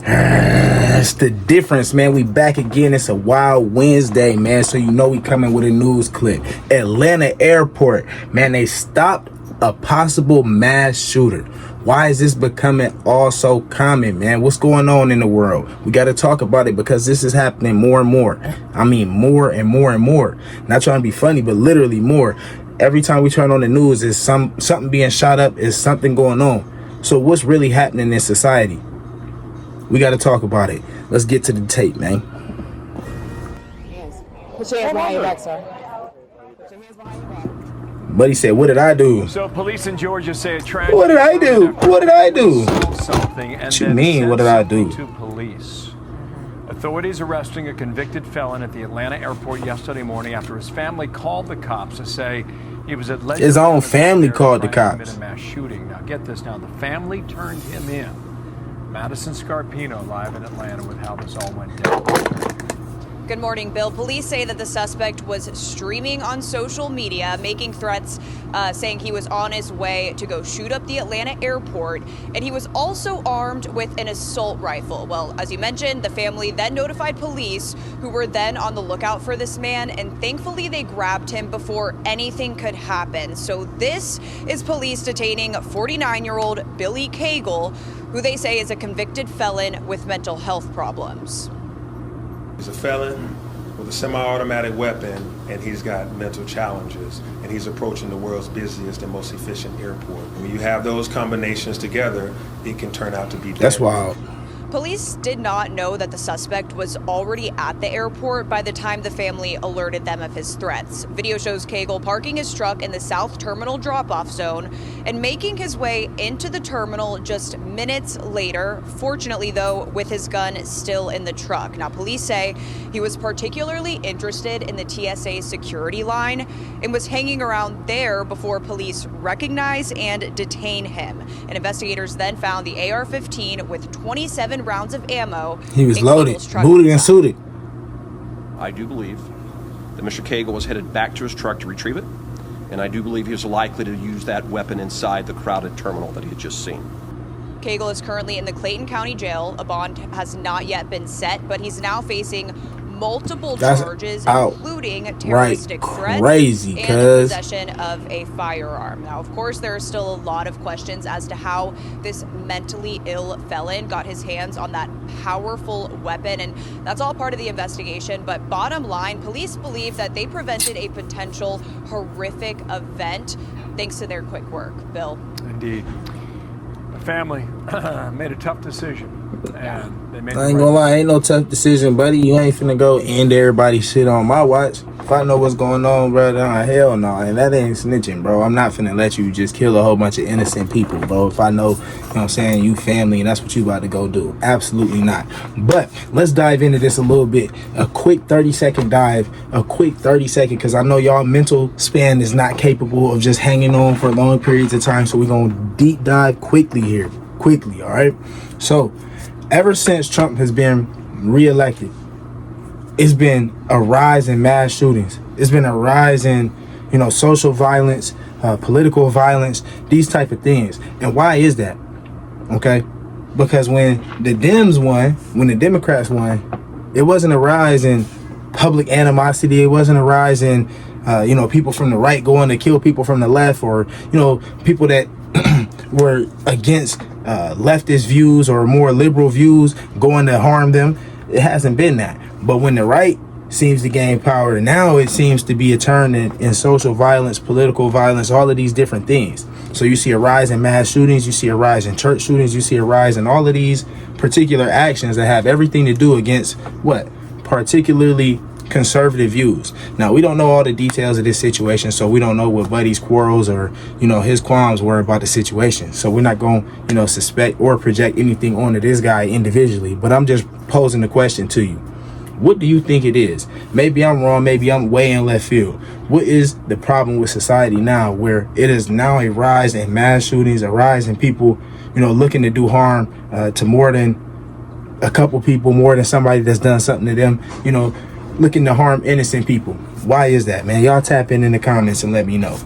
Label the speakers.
Speaker 1: It's the difference, man. We back again. It's a wild Wednesday, man. So you know we coming with a news clip. Atlanta airport, man, they stopped a possible mass shooter. Why is this becoming all so common, man? What's going on in the world? We got to talk about it because this is happening more and more. I mean, more and more and more. Not trying to be funny, but literally more. Every time we turn on the news, is something being shot up, is something going on. So what's really happening in society? We got to talk about it. Let's get to the tape, man.
Speaker 2: Yes. Put your hands behind your back, sir. Put your hands behind your back.
Speaker 1: But he said, what did I do?
Speaker 3: So police in Georgia say a tragedy.
Speaker 1: What did I do? What did I do?
Speaker 3: Something and
Speaker 1: What you mean, what did I do?
Speaker 3: To police. Authorities arresting a convicted felon at the Atlanta airport yesterday morning after his family called the cops to say he was allegedly
Speaker 1: his own family called the cops.
Speaker 3: A mass shooting. Now get this. Now the family turned him in. Madison Scarpino live in Atlanta with how this all went down.
Speaker 4: Good morning, Bill. Police say that the suspect was streaming on social media, making threats, saying he was on his way to go shoot up the Atlanta airport, and he was also armed with an assault rifle. Well, as you mentioned, the family then notified police, who were then on the lookout for this man, and thankfully they grabbed him before anything could happen. So this is police detaining 49-year-old Billy Cagle, who they say is a convicted felon with mental health problems.
Speaker 5: He's a felon with a semi-automatic weapon, and he's got mental challenges, and he's approaching the world's busiest and most efficient airport. When you have those combinations together, it can turn out to be deadly.
Speaker 1: That's wild.
Speaker 4: Police did not know that the suspect was already at the airport by the time the family alerted them of his threats. Video shows Cagle parking his truck in the South Terminal drop-off zone and making his way into the terminal just minutes later, fortunately though, with his gun still in the truck. Now, police say he was particularly interested in the TSA security line and was hanging around there before police recognize and detain him. And investigators then found the AR-15 with 27 rounds of ammo.
Speaker 1: He was loaded, booted and suited.
Speaker 6: I do believe that Mr. Cagle was headed back to his truck to retrieve it, and I do believe he was likely to use that weapon inside the crowded terminal that he had just seen.
Speaker 4: Cagle is currently in the Clayton County Jail. A bond has not yet been set, but he's now facing multiple charges, including terroristic threats and possession of a firearm. Now, of course, there are still a lot of questions as to how this mentally ill felon got his hands on that powerful weapon, and that's all part of the investigation. But bottom line, police believe that they prevented a potential horrific event thanks to their quick work. Bill?
Speaker 3: Indeed. The family made a tough decision. And they made
Speaker 1: I ain't gonna lie, ain't no tough decision, buddy. You ain't finna go end everybody's shit on my watch. If I know what's going on, brother, hell no. And that ain't snitching, bro. I'm not finna let you just kill a whole bunch of innocent people, bro. If I know, you know what I'm saying, you family and that's what you about to go do. Absolutely not. But let's dive into this a little bit. A quick 30-second dive. A quick 30-second, because I know y'all mental span is not capable of just hanging on for long periods of time. So we're gonna deep dive quickly here. Quickly, all right? So, ever since Trump has been reelected, it's been a rise in mass shootings. It's been a rise in, you know, social violence, political violence, these type of things. And why is that? Okay? Because when the Dems won, when the Democrats won, it wasn't a rise in public animosity. It wasn't a rise in, you know, people from the right going to kill people from the left, or, you know, people that were against leftist views or more liberal views going to harm them. It hasn't been that. But when the right seems to gain power, now it seems to be a turn in social violence, political violence, all of these different things. So you see a rise in mass shootings, you see a rise in church shootings, you see a rise in all of these particular actions that have everything to do against what? Particularly conservative views. Now, we don't know all the details of this situation, so we don't know what Buddy's quarrels or, you know, his qualms were about the situation. So we're not going to, you know, suspect or project anything onto this guy individually. But I'm just posing the question to you. What do you think it is? Maybe I'm wrong. Maybe I'm way in left field. What is the problem with society now, where it is now a rise in mass shootings, a rise in people, you know, looking to do harm to more than a couple people, more than somebody that's done something to them, you know, looking to harm innocent people? Why is that, man? Y'all tap in the comments and let me know.